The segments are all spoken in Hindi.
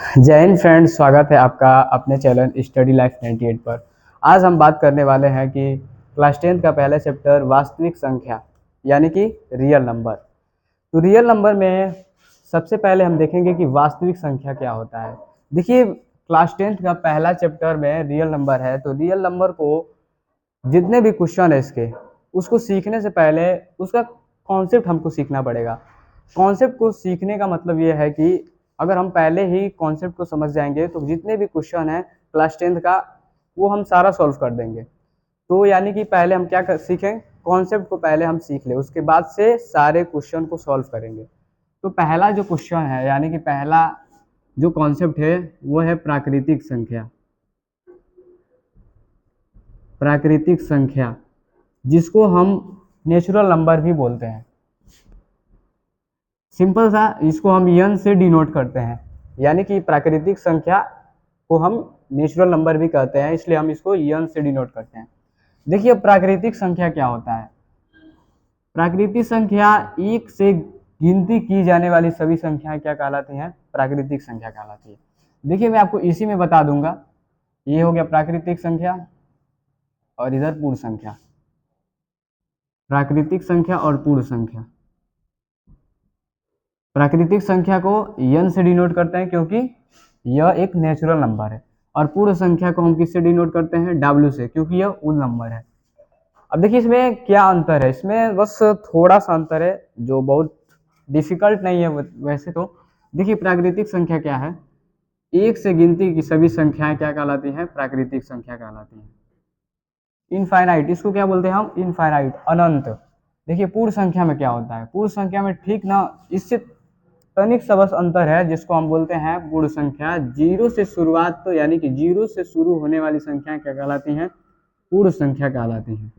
जय हिंद फ्रेंड्स, स्वागत है आपका अपने चैनल स्टडी लाइफ 98 पर। आज हम बात करने वाले हैं कि क्लास 10 का पहला चैप्टर वास्तविक संख्या यानी कि रियल नंबर। तो रियल नंबर में सबसे पहले हम देखेंगे कि वास्तविक संख्या क्या होता है। देखिए, क्लास 10 का पहला चैप्टर में रियल नंबर है, तो रियल नंबर को जितने भी क्वेश्चन है इसके उसको सीखने से पहले उसका कॉन्सेप्ट हमको सीखना पड़ेगा। कॉन्सेप्ट को सीखने का मतलब ये है कि अगर हम पहले ही कॉन्सेप्ट को समझ जाएंगे तो जितने भी क्वेश्चन है क्लास 10 का वो हम सारा सॉल्व कर देंगे। तो यानी कि पहले हम क्या सीखें, कॉन्सेप्ट को पहले हम सीख लें, उसके बाद से सारे क्वेश्चन को सॉल्व करेंगे। तो पहला जो क्वेश्चन है यानी कि पहला जो कॉन्सेप्ट है वो है प्राकृतिक संख्या। प्राकृतिक संख्या जिसको हम नेचुरल नंबर भी बोलते हैं। सिंपल सा इसको हम n से डिनोट करते हैं, यानी कि प्राकृतिक संख्या को हम नेचुरल नंबर भी कहते हैं, इसलिए हम इसको n से डिनोट करते हैं। देखिए, प्राकृतिक संख्या क्या होता है। प्राकृतिक संख्या एक से गिनती की जाने वाली सभी संख्याएं क्या कहलाती हैं, प्राकृतिक संख्या कहलाती है। देखिए, मैं आपको इसी में बता दूंगा। ये हो गया प्राकृतिक संख्या और इधर पूर्ण संख्या। प्राकृतिक संख्या और पूर्ण संख्या। प्राकृतिक संख्या को n से डिनोट करते हैं क्योंकि यह एक नेचुरल नंबर है, और पूर्ण संख्या को हम किससे डिनोट करते हैं, w से, क्योंकि यह उल नंबर है। अब देखिए इसमें क्या अंतर है, इसमें बस थोड़ा सा अंतर है जो बहुत डिफिकल्ट नहीं है वैसे तो। देखिए, प्राकृतिक संख्या क्या है, एक से गिनती की सभी संख्याएं क्या कहलाती हैं, प्राकृतिक संख्या कहलाती हैं। इनफाइनाइट, इसको क्या बोलते हैं हम, इनफाइनाइट, अनंत। देखिए, पूर्ण संख्या में क्या होता है, पूर्ण संख्या में ठीक ना इससे तनिक सा बस अंतर है जिसको हम बोलते हैं पूर्ण संख्या। जीरो से शुरुआत, तो यानी कि जीरो से शुरू होने वाली संख्याएं क्या कहलाती हैं, पूर्ण संख्या कहलाती हैं,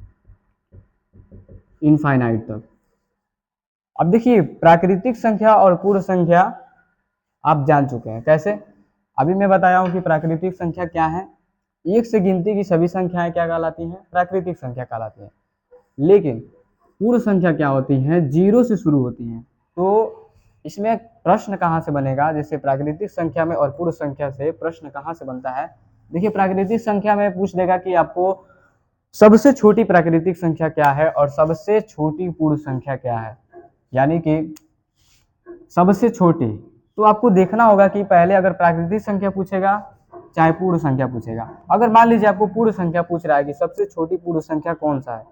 इनफाइनाइट तक। अब देखिए, प्राकृतिक संख्या और पूर्ण संख्या आप जान चुके हैं कैसे। अभी मैं बताया हूं कि प्राकृतिक संख्या क्या है, एक से गिनती की सभी संख्याएं क्या कहलाती हैं, प्राकृतिक संख्या कहलाती हैं। लेकिन पूर्ण संख्या क्या होती हैं, जीरो से शुरू होती हैं। तो इसमें प्रश्न कहाँ से बनेगा, जैसे प्राकृतिक संख्या में और पूर्ण संख्या से प्रश्न कहाँ से बनता है। देखिए, प्राकृतिक संख्या में पूछ देगा कि आपको सबसे छोटी प्राकृतिक संख्या क्या है और सबसे छोटी पूर्ण संख्या क्या है, यानी कि सबसे छोटी। तो आपको देखना होगा कि पहले अगर प्राकृतिक संख्या पूछेगा चाहे पूर्ण संख्या पूछेगा। अगर मान लीजिए आपको पूर्ण संख्या पूछ रहा है कि सबसे छोटी पूर्ण संख्या कौन सा है,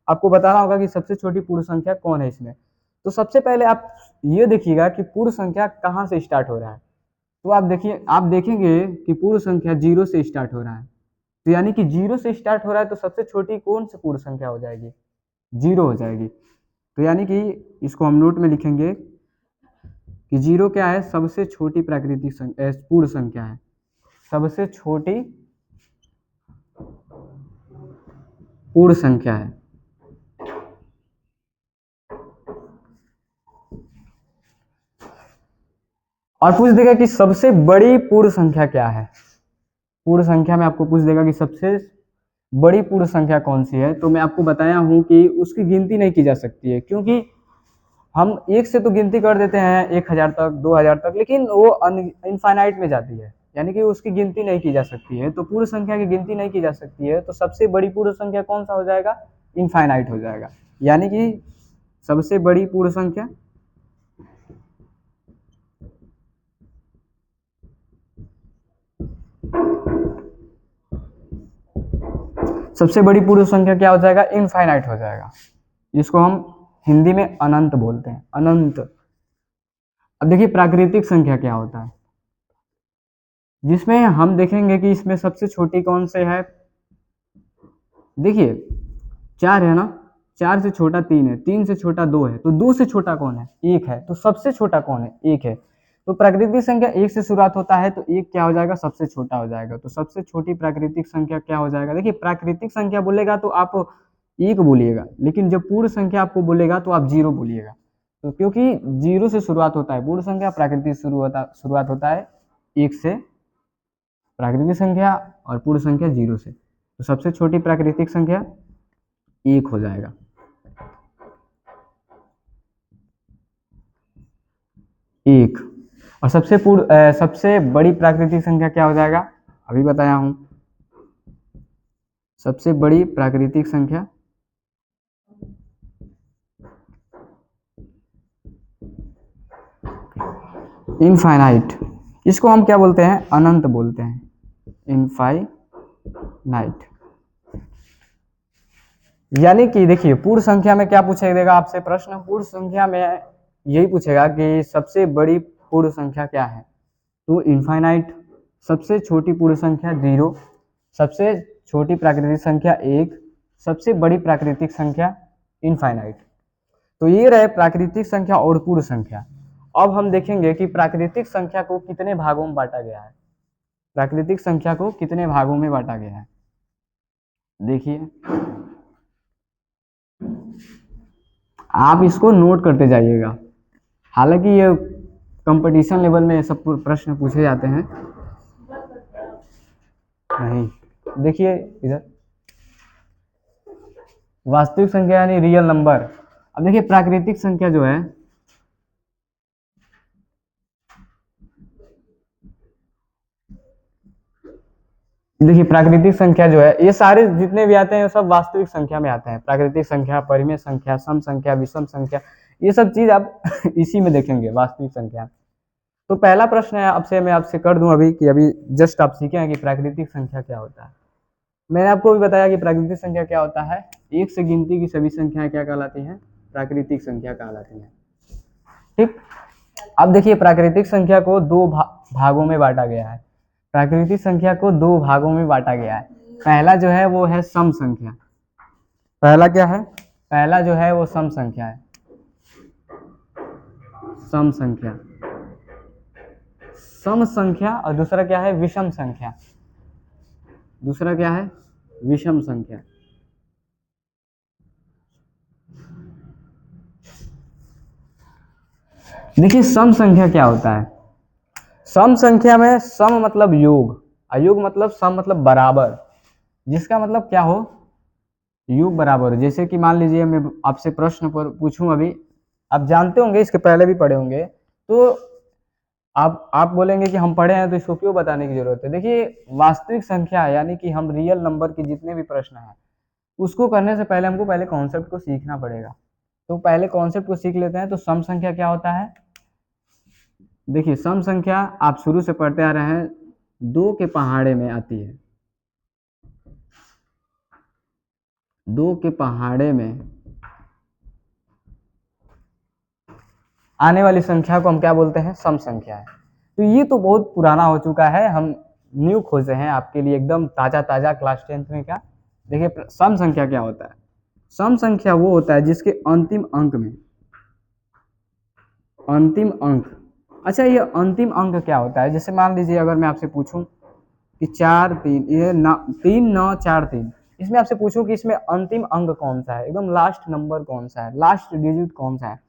आपको बताना होगा कि सबसे छोटी पूर्ण संख्या कौन है इसमें। तो सबसे पहले आप ये देखिएगा कि पूर्ण संख्या कहाँ से स्टार्ट हो रहा है। तो आप देखेंगे कि पूर्ण संख्या जीरो से स्टार्ट हो रहा है। तो यानी कि जीरो से स्टार्ट हो रहा है तो सबसे छोटी कौन सी पूर्ण संख्या हो जाएगी, जीरो हो जाएगी। तो यानी कि इसको हम नोट में लिखेंगे कि जीरो क्या है, सबसे छोटी प्राकृतिक संख्या, पूर्ण संख्या है, सबसे छोटी पूर्ण संख्या है। और पूछ देगा कि सबसे बड़ी पूर्ण संख्या क्या है। पूर्ण संख्या में आपको पूछ देगा कि सबसे बड़ी पूर्ण संख्या कौन सी है। तो मैं आपको बताया हूं कि उसकी गिनती नहीं की जा सकती है, क्योंकि हम एक से तो गिनती कर देते हैं 1000 तक, 2000 तक, लेकिन वो इनफाइनाइट में जाती है, यानी कि उसकी गिनती नहीं की जा सकती है। तो पूर्ण संख्या की गिनती नहीं की जा सकती है, तो सबसे बड़ी पूर्ण संख्या कौन सा हो जाएगा, इनफाइनाइट हो जाएगा। यानी कि सबसे बड़ी पूर्ण संख्या सबसे बड़ी पूर्ण संख्या क्या हो जाएगा, इनफाइनाइट हो जाएगा, जिसको हम हिंदी में अनंत बोलते हैं, अनंत। अब देखिए, प्राकृतिक संख्या क्या होता है, जिसमें हम देखेंगे कि इसमें सबसे छोटी कौन से है। देखिए, चार है ना, चार से छोटा तीन है, तीन से छोटा दो है, तो दो से छोटा कौन है, एक है। तो सबसे छोटा कौन है, एक है। तो प्राकृतिक संख्या एक से शुरुआत होता है, तो एक क्या हो जाएगा, सबसे छोटा हो जाएगा। तो सबसे छोटी प्राकृतिक संख्या क्या हो जाएगा। देखिए, प्राकृतिक संख्या बोलेगा तो आप एक बोलिएगा, लेकिन जब पूर्ण संख्या आपको बोलेगा तो आप जीरो बोलिएगा। तो क्योंकि जीरो से शुरुआत होता है पूर्ण संख्या, प्राकृतिक शुरुआत होता है एक से, प्राकृतिक संख्या और पूर्ण संख्या जीरो से। तो सबसे छोटी प्राकृतिक संख्या एक हो जाएगा। एक। और सबसे बड़ी प्राकृतिक संख्या क्या हो जाएगा, अभी बताया हूं। सबसे बड़ी प्राकृतिक संख्या इनफाइनाइट, इसको हम क्या बोलते हैं, अनंत बोलते हैं, इनफाइनाइट। यानी कि देखिए पूर्ण संख्या में क्या पूछेगा आपसे प्रश्न, पूर्ण संख्या में यही पूछेगा कि सबसे बड़ी पूर्ण संख्या क्या है, तो इनफाइनाइट। सबसे छोटी पूर्ण संख्या 0, सबसे छोटी प्राकृतिक संख्या 1, सबसे बड़ी प्राकृतिक संख्या इनफाइनाइट। तो ये रहे प्राकृतिक संख्या और पूर्ण संख्या। अब हम देखेंगे कि प्राकृतिक संख्या को कितने भागों में बांटा गया है, प्राकृतिक संख्या को कितने भागों में बांटा गया है। देखिए आप इसको नोट करते जाइएगा, हालांकि ये कंपटीशन लेवल में सब प्रश्न पूछे जाते हैं। नहीं, देखिए इधर वास्तविक संख्या यानी रियल नंबर। अब देखिए प्राकृतिक संख्या जो है, देखिए प्राकृतिक संख्या जो है, ये सारे जितने भी आते हैं सब वास्तविक संख्या में आते हैं। प्राकृतिक संख्या, परिमेय संख्या, सम संख्या, विषम संख्या, ये सब चीज आप इसी में देखेंगे वास्तविक संख्या। तो पहला प्रश्न है आपसे, मैं आपसे कर दूं अभी कि अभी जस्ट आप सीखे हैं कि प्राकृतिक संख्या क्या होता है। मैंने आपको भी बताया कि प्राकृतिक संख्या क्या होता है, एक से गिनती की सभी संख्याएं क्या कहलाती हैं, प्राकृतिक संख्या कहलाती हैं। ठीक, अब देखिए प्राकृतिक संख्या को दो भागों में बांटा गया है। प्राकृतिक संख्या को दो भागों में बांटा गया है। पहला जो है वो है सम संख्या। पहला क्या है, पहला जो है वो सम संख्या है, सम संख्या, सम संख्या। और दूसरा क्या है, विषम संख्या। दूसरा क्या है, विषम संख्या। देखिए सम संख्या क्या होता है, सम संख्या में सम मतलब योग, अयोग मतलब सम मतलब बराबर, जिसका मतलब क्या हो, योग बराबर। जैसे कि मान लीजिए मैं आपसे प्रश्न पर पूछूं, अभी आप जानते होंगे, इसके पहले भी पढ़े होंगे, तो आप बोलेंगे कि हम पढ़े हैं तो इसको क्यों बताने की जरूरत है। देखिए वास्तविक संख्या यानी कि हम रियल नंबर के जितने भी प्रश्न हैं उसको करने से पहले हमको पहले कॉन्सेप्ट को सीखना पड़ेगा। तो पहले कॉन्सेप्ट को सीख लेते हैं। तो सम संख्या क्या होता है, देखिए सम संख्या आप शुरू से पढ़ते आ रहे हैं, दो के पहाड़े में आती है, दो के पहाड़े में आने वाली संख्या को हम क्या बोलते हैं, सम संख्या है। तो ये तो बहुत पुराना हो चुका है, हम न्यू खोजे हैं आपके लिए, एकदम ताजा ताजा क्लास 10th में। क्या देखिए सम संख्या क्या होता है, सम संख्या वो होता है जिसके अंतिम अंक में, अंतिम अंक। अच्छा ये अंतिम अंक क्या होता है, जैसे मान लीजिए अगर मैं आपसे पूछूं कि 4 3, ये 3 9 4 3, इसमें आपसे पूछूं कि इसमें अंतिम अंक कौन सा है, एकदम लास्ट नंबर कौन सा है, लास्ट डिजिट कौन सा है,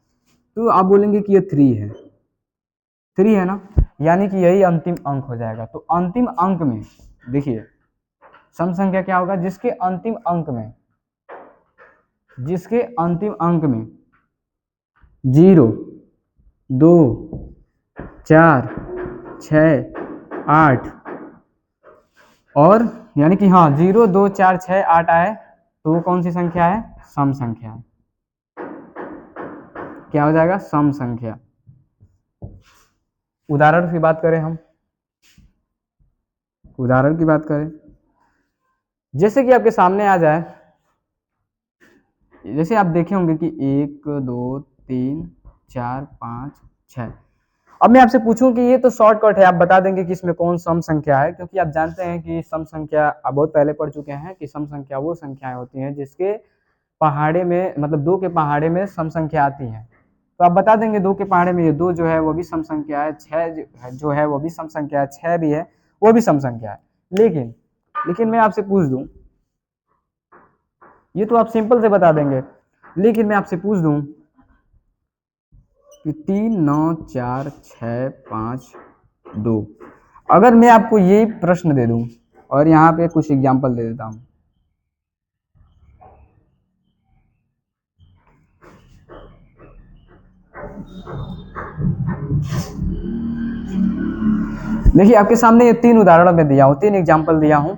तो आप बोलेंगे कि ये 3 है, 3 है ना, यानी कि यही अंतिम अंक हो जाएगा। तो अंतिम अंक में देखिए सम संख्या क्या होगा, जिसके अंतिम अंक में, जिसके अंतिम अंक में 0 2 4 6 8 और यानी कि हाँ 0 2 4 6 8 आए तो वो कौन सी संख्या है, सम संख्या है। क्या हो जाएगा, सम संख्या। उदाहरण की बात करें, हम उदाहरण की बात करें, जैसे कि आपके सामने आ जाए, जैसे आप देखे होंगे कि 1 2 3 4 5 6। अब मैं आपसे पूछूं कि ये तो शॉर्टकट है, आप बता देंगे कि इसमें कौन सम संख्या है, क्योंकि आप जानते हैं कि सम संख्या आप बहुत पहले पढ़ चुके हैं कि सम संख्या वो संख्याएं होती हैं जिसके पहाड़े में, मतलब 2 के पहाड़े में सम संख्या आती है। तो आप बता देंगे 2 के पहाड़े में ये 2 जो है वो भी सम संख्या है, 6 जो है वो भी सम संख्या है, 6 भी है वो भी सम संख्या है। लेकिन मैं आपसे पूछ दूं, ये तो आप सिंपल से बता देंगे, लेकिन मैं आपसे पूछ दूं कि 3 9 4 6 5 2, अगर मैं आपको ये प्रश्न दे दूं और यहाँ पे कुछ एग्जांपल दे देता हूं, देखिए आपके सामने ये 3 उदाहरण मैं दिया हूँ, 3 एग्जाम्पल दिया हूँ।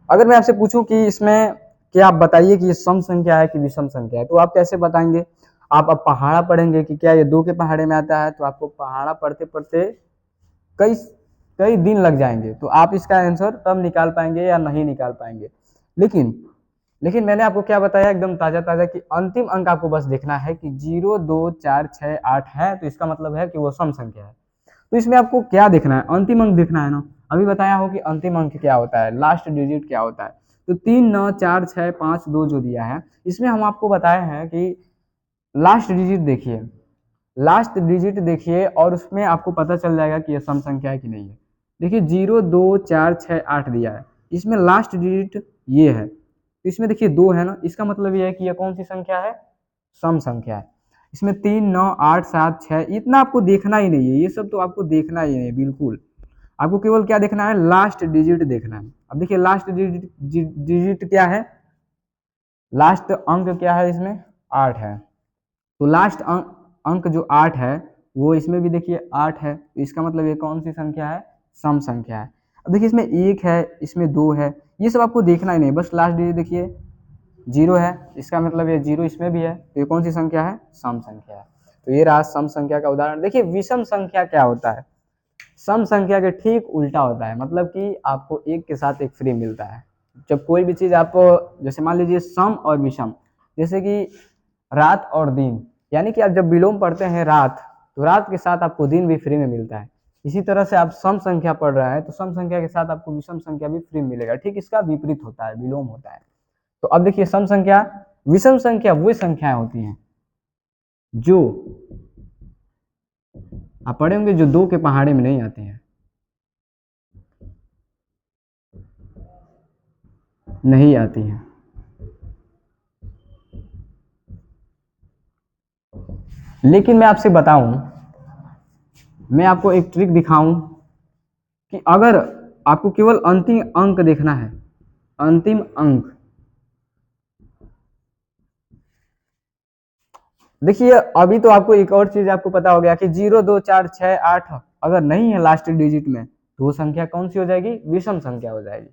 अगर मैं आपसे पूछूं कि इसमें कि आप बताइए कि ये सम संख्या है कि विषम संख्या है, तो आप कैसे बताएंगे? आप अब पहाड़ा पढ़ेंगे कि क्या ये 2 के पहाड़े में आता है, तो आपको पहाड़ा पढ़ते पढ़ते कई कई दिन लग जाएंगे, तो आप इसका आंसर तब निकाल पाएंगे या नहीं निकाल पाएंगे। लेकिन लेकिन मैंने आपको क्या बताया एकदम ताजा ताजा कि अंतिम अंक आपको बस देखना है कि 0 2 4 6 8 है, तो इसका मतलब है कि वो सम संख्या है। तो इसमें आपको क्या देखना है? अंतिम अंक देखना है ना। अभी बताया हो कि अंतिम अंक क्या होता है, लास्ट डिजिट क्या होता है। तो 3 9 4 6 5 2 जो दिया है, इसमें हम आपको बताए हैं कि लास्ट डिजिट देखिए, लास्ट डिजिट देखिए और उसमें आपको पता चल जाएगा कि यह सम संख्या है कि नहीं है। देखिए 0 2 4 6 8 दिया है, इसमें लास्ट डिजिट ये है, तो इसमें देखिए 2 है ना, इसका मतलब ये है कि यह कौन सी संख्या है? सम संख्या है। इसमें 3 9 8 7 6 इतना आपको देखना ही नहीं है, ये सब तो आपको देखना ही नहीं है बिल्कुल। आपको केवल क्या देखना है? लास्ट डिजिट देखना है। अब देखिए लास्ट डिजिट क्या है? लास्ट अंक क्या है इसमें? 8 है। तो लास्ट अंक जो 8 है वो इसमें भी देखिए 8 है, तो इसका मतलब ये कौन सी संख्या है? सम संख्या है। अब देखिए इसमें 1 है, इसमें 2 है, ये सब आपको देखना ही नहीं, बस लास्ट डिजिट देखिए 0 है, इसका मतलब ये 0 इसमें भी है, तो ये कौन सी संख्या है? सम संख्या है। तो ये रहा सम संख्या का उदाहरण। देखिए विषम संख्या क्या होता है? सम संख्या के ठीक उल्टा होता है, मतलब कि आपको एक के साथ एक फ्री मिलता है। जब कोई भी चीज आपको, जैसे मान लीजिए सम और विषम, जैसे कि रात और दिन, यानी कि आप जब विलोम पढ़ते हैं रात, तो रात के साथ आपको दिन भी फ्री में मिलता है। इसी तरह से आप सम संख्या पढ़ रहे हैं तो सम संख्या के साथ आपको विषम संख्या भी फ्री मिलेगा। ठीक इसका विपरीत होता है, विलोम होता है। तो अब देखिए सम संख्या, विषम संख्या वो संख्याएं होती हैं जो आप पढ़े होंगे जो 2 के पहाड़े में नहीं आती हैं, नहीं आती हैं। लेकिन मैं आपसे बताऊं, मैं आपको एक ट्रिक दिखाऊं कि अगर आपको केवल अंतिम अंक देखना है, अंतिम अंक, देखिए अभी तो आपको एक और चीज आपको पता हो गया कि 0 2 4 6 8 अगर नहीं है लास्ट डिजिट में, तो वो संख्या कौन सी हो जाएगी? विषम संख्या हो जाएगी।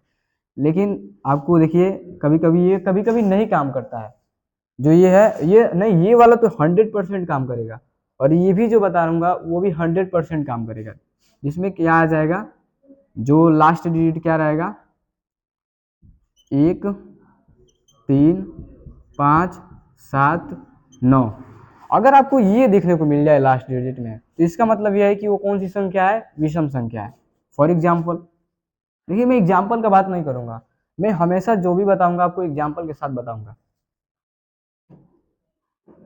लेकिन आपको देखिए कभी कभी नहीं काम करता है। जो ये है, ये नहीं, ये वाला तो 100% काम करेगा, और ये भी जो बता दूंगा वो भी 100% काम करेगा। जिसमें क्या आ जाएगा? जो लास्ट डिजिट क्या रहेगा? 1 3 5 7 9। अगर आपको ये देखने को मिल जाए लास्ट डिजिट में, तो इसका मतलब यह है कि वो कौन सी संख्या है? विषम संख्या है। फॉर एग्जाम्पल, देखिए मैं एग्जाम्पल का बात नहीं करूंगा, मैं हमेशा जो भी बताऊंगा आपको एग्जाम्पल के साथ बताऊंगा।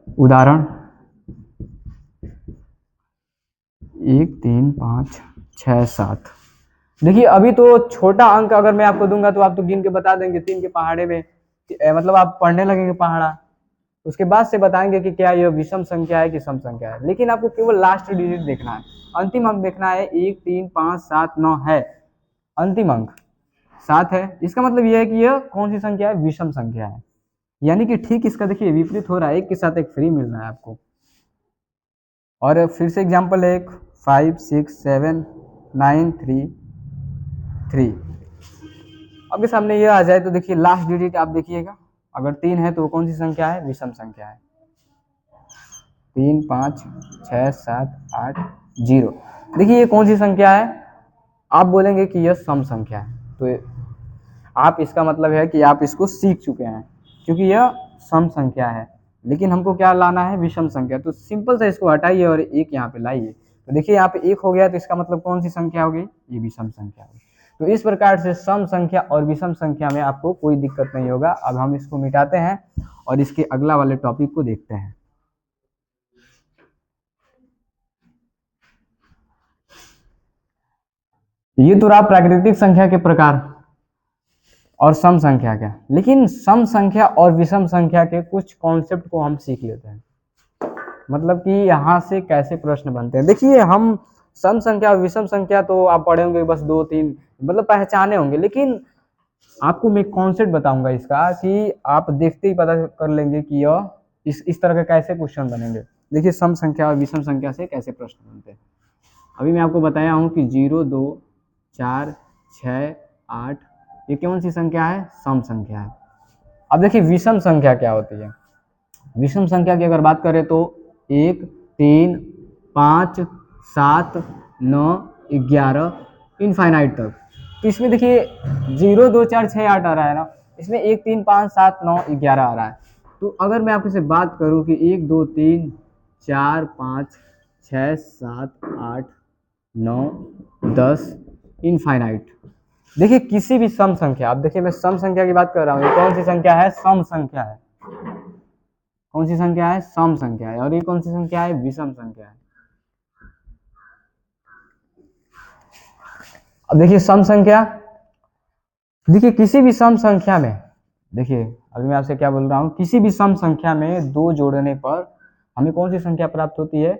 उदाहरण 1 3 5 6 7। देखिए अभी तो छोटा अंक अगर मैं आपको दूंगा तो आप तो गिन के बता देंगे 3 के पहाड़े में, मतलब आप पढ़ने लगेंगे पहाड़ा, उसके बाद से बताएंगे कि क्या यह विषम संख्या है कि सम संख्या है। लेकिन आपको केवल लास्ट डिजिट देखना है, अंतिम अंक देखना है। 1 3 5 7 9 है, अंतिम अंक 7 है, इसका मतलब यह है कि यह कौन सी संख्या है? विषम संख्या है। यानी कि ठीक इसका देखिए विपरीत हो रहा है, एक के साथ एक फ्री मिल रहा है आपको। और फिर से एग्जाम्पल एक 5 6 7 9 3 3। आपके सामने ये आ जाए तो देखिए लास्ट डिजिट आप देखिएगा, अगर 3 है तो वो कौन सी संख्या है? विषम संख्या है। 3 5 6 7 8 0। देखिए ये कौन सी संख्या है? आप बोलेंगे कि यह सम संख्या है, तो आप, इसका मतलब है कि आप इसको सीख चुके हैं, क्योंकि यह सम संख्या है। लेकिन हमको क्या लाना है? विषम संख्या। तो सिंपल से इसको हटाइए और एक यहाँ पे लाइए, तो देखिए यहाँ पे 1 हो गया, तो इसका मतलब कौन सी संख्या होगी? ये विषम संख्या होगी। तो इस प्रकार से सम संख्या और विषम संख्या में आपको कोई दिक्कत नहीं होगा। अब हम इसको मिटाते हैं और इसके अगला वाले टॉपिक को देखते हैं। ये तो रहा प्राकृतिक संख्या के प्रकार और सम संख्या का। लेकिन सम संख्या और विषम संख्या के कुछ कॉन्सेप्ट को हम सीख लेते हैं, मतलब कि यहाँ से कैसे प्रश्न बनते हैं। देखिए हम सम संख्या और विषम संख्या तो आप पढ़े होंगे, बस 2 3 मतलब पहचाने होंगे, लेकिन आपको मैं कॉन्सेप्ट बताऊंगा इसका कि आप देखते ही पता कर लेंगे कि यह इस तरह के कैसे क्वेश्चन बनेंगे। देखिए सम संख्या और विषम संख्या से कैसे प्रश्न बनते हैं। अभी मैं आपको बताया हूँ कि 0, 2, 4, 6, 8 ये कौन सी संख्या है? सम संख्या है। अब देखिए विषम संख्या क्या होती है। विषम संख्या की अगर बात करें तो 1, 3, 5, 7, 9, 11 इनफाइनाइट तक। तो इसमें देखिए 0, 2, 4, 6, 8 आ रहा है ना, इसमें 1, 3, 5, 7, 9, 11 आ रहा है। तो अगर मैं आपसे बात करूं कि 1, 2, 3, 4, 5, 6, 7, 8, 9, 10 इनफाइनाइट। देखिए किसी भी सम संख्या, अब देखिए मैं सम संख्या की बात कर रहा हूँ, ये कौन सी संख्या है? सम संख्या है। कौन सी संख्या है? सम संख्या है। और ये कौन सी संख्या है? विषम संख्या है। अब देखिए सम संख्या, देखिए किसी भी सम संख्या में, देखिए अभी मैं आपसे क्या बोल रहा हूँ, किसी भी सम संख्या में 2 जोड़ने पर हमें कौन सी संख्या प्राप्त होती है?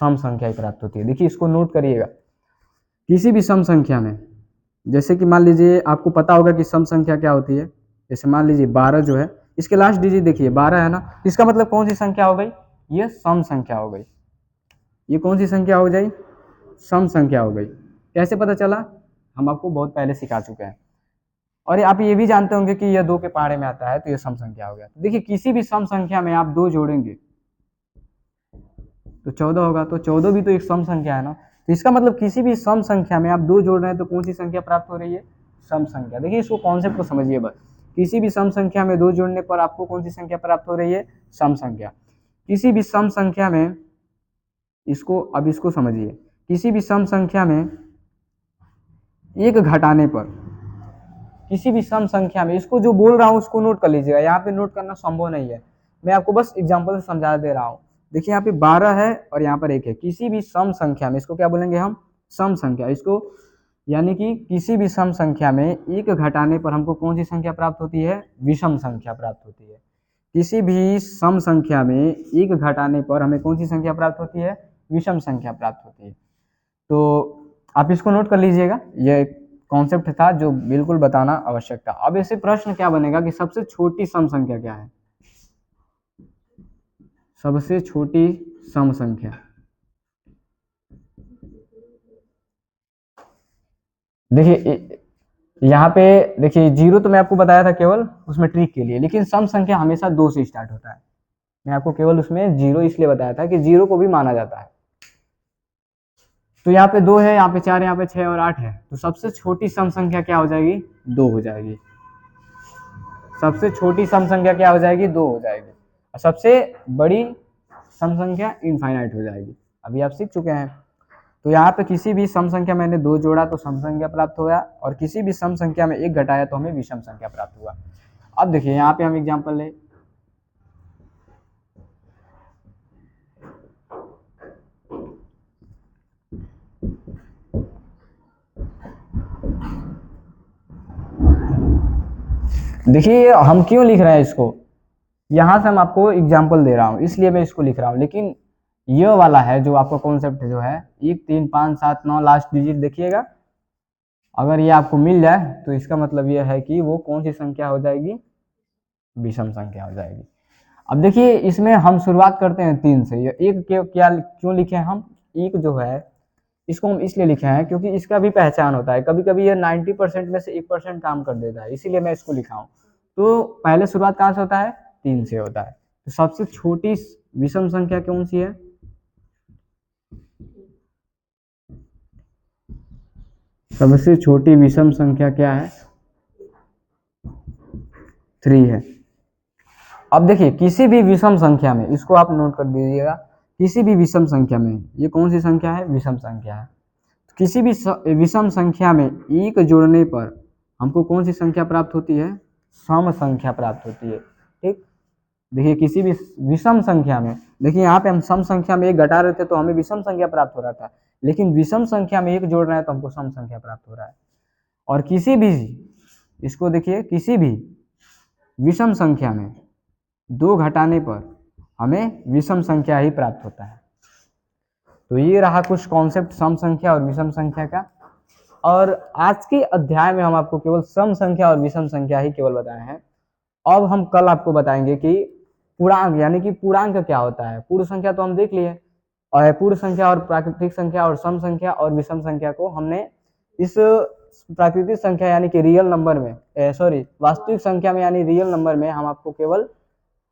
सम संख्या ही प्राप्त होती है। देखिए इसको नोट करिएगा, किसी भी सम संख्या में, जैसे कि मान लीजिए आपको पता होगा कि सम संख्या क्या होती है। जैसे मान लीजिए 12 जो है, इसके लास्ट डिजिट देखिए 12 है ना, इसका मतलब कौन सी संख्या हो गई? ये सम संख्या हो गई। ये कौन सी संख्या हो जाए? सम संख्या हो गई। कैसे पता चला? हम आपको बहुत पहले सिखा चुके हैं। और आप ये भी जानते होंगे कि यह 2 के पहाड़े में आता है, तो ये सम संख्या हो गया। देखिए किसी भी सम संख्या में आप 2 जोड़ेंगे तो 14 होगा, तो 14 भी तो एक सम संख्या है ना। तो इसका मतलब किसी भी सम संख्या में आप 2 जोड़ रहे हैं तो कौन सी संख्या प्राप्त हो रही है? सम संख्या। देखिए इसको कॉन्सेप्ट को समझिए बस, किसी भी सम संख्या में 2 जोड़ने पर आपको कौन सी संख्या प्राप्त हो रही है? सम संख्या। किसी भी सम संख्या में, इसको अब इसको समझिए, किसी भी सम संख्या में एक घटाने पर, किसी भी सम संख्या में, इसको जो बोल रहा हूँ उसको नोट कर लीजिएगा, यहाँ पे नोट करना संभव नहीं है, मैं आपको बस एग्जांपल से समझा दे रहा हूँ। देखिए यहाँ पे 12 है और यहाँ पर 1 है। किसी भी सम संख्या में, इसको क्या बोलेंगे हम? सम संख्या। इसको यानी कि किसी भी सम संख्या में एक घटाने पर हमको कौन सी संख्या प्राप्त होती है? विषम संख्या प्राप्त होती है। किसी भी सम संख्या में एक घटाने पर हमें कौन सी संख्या प्राप्त होती है? विषम संख्या प्राप्त होती है। तो आप इसको नोट कर लीजिएगा, ये कॉन्सेप्ट था जो बिल्कुल बताना आवश्यक था। अब ऐसे प्रश्न क्या बनेगा कि सबसे छोटी सम संख्या क्या है? सबसे छोटी सम संख्या, देखिए यहाँ पे देखिए 0 तो मैं आपको बताया था केवल उसमें ट्रिक के लिए, लेकिन सम संख्या हमेशा 2 से स्टार्ट होता है। मैं आपको केवल उसमें 0 इसलिए बताया था कि 0 को भी माना जाता है। तो यहाँ पे 2 है, यहाँ पे 4, यहाँ पे 6 और 8 है, तो सबसे छोटी सम संख्या क्या हो जाएगी? 2 हो जाएगी। सबसे छोटी सम संख्या क्या हो जाएगी? 2 हो जाएगी। और सबसे बड़ी सम संख्या इनफाइनाइट हो जाएगी। अभी आप सीख चुके हैं। तो यहाँ पे किसी भी सम संख्या मैंने 2 जोड़ा तो सम संख्या प्राप्त हुआ, और किसी भी सम संख्या में 1 घटाया तो हमें विषम संख्या प्राप्त हुआ। अब देखिए यहाँ पे हम एग्जाम्पल ले, देखिए हम क्यों लिख रहे हैं इसको, यहाँ से हम आपको एग्जाम्पल दे रहा हूँ इसलिए मैं इसको लिख रहा हूँ। लेकिन ये वाला है जो आपका कॉन्सेप्ट जो है 1, 3, 5, 7, 9 लास्ट डिजिट देखिएगा, अगर ये आपको मिल जाए तो इसका मतलब ये है कि वो कौन सी संख्या हो जाएगी? विषम संख्या हो जाएगी। अब देखिए इसमें हम शुरुआत करते हैं 3 से। ये एक क्या क्यों लिखे हैं हम? एक जो है इसको हम इसलिए लिखे हैं क्योंकि इसका भी पहचान होता है, कभी कभी ये 90% में से 1% काम कर देता है, इसीलिए मैं इसको लिखा हूँ। तो पहले शुरुआत कहाँ से होता है? 3 से होता है। तो सबसे छोटी विषम संख्या कौन सी है? सबसे छोटी विषम संख्या क्या है? 3 है। अब देखिए किसी भी विषम संख्या में, इसको आप नोट कर दीजिएगा, किसी भी विषम संख्या में, ये कौन सी संख्या है? विषम संख्या है। किसी भी विषम संख्या में 1 जोड़ने पर हमको कौन सी संख्या प्राप्त होती है? सम संख्या प्राप्त होती है। ठीक, देखिए किसी भी विषम संख्या में, देखिए यहाँ पे हम सम संख्या में 1 घटा रहे थे तो हमें विषम संख्या प्राप्त हो रहा था, लेकिन विषम संख्या में 1 जोड़ रहे हैं तो हमको सम संख्या प्राप्त हो रहा है। और किसी भी, इसको देखिए, किसी भी विषम संख्या में 2 घटाने पर हमें विषम संख्या ही प्राप्त होता है। तो ये रहा कुछ कॉन्सेप्ट सम संख्या और विषम संख्या का। और आज के अध्याय में हम आपको केवल सम संख्या और विषम संख्या ही केवल बताए हैं। अब हम कल आपको बताएंगे कि पूर्णांक, यानी कि पूर्णांक क्या होता है। पूर्ण संख्या तो हम देख लिए, और पूर्ण संख्या और प्राकृतिक संख्या और सम संख्या और विषम संख्या को हमने इस प्राकृतिक संख्या यानी कि रियल नंबर में सॉरी वास्तविक संख्या में यानी रियल नंबर में हम आपको केवल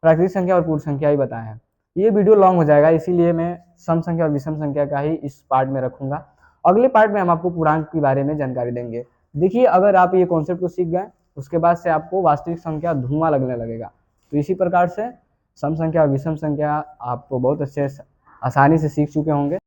प्राकृतिक संख्या और पूर्ण संख्या ही बताए हैं। ये वीडियो लॉन्ग हो जाएगा, इसीलिए मैं सम संख्या और विषम संख्या का ही इस पार्ट में रखूंगा। अगले पार्ट में हम आपको पूर्णांक के बारे में जानकारी देंगे। देखिए, अगर आप ये कॉन्सेप्ट को सीख गए उसके बाद से आपको वास्तविक संख्या धुआं लगने लगेगा। तो इसी प्रकार से सम संख्या और विषम संख्या आपको बहुत अच्छे आसानी से सीख चुके होंगे।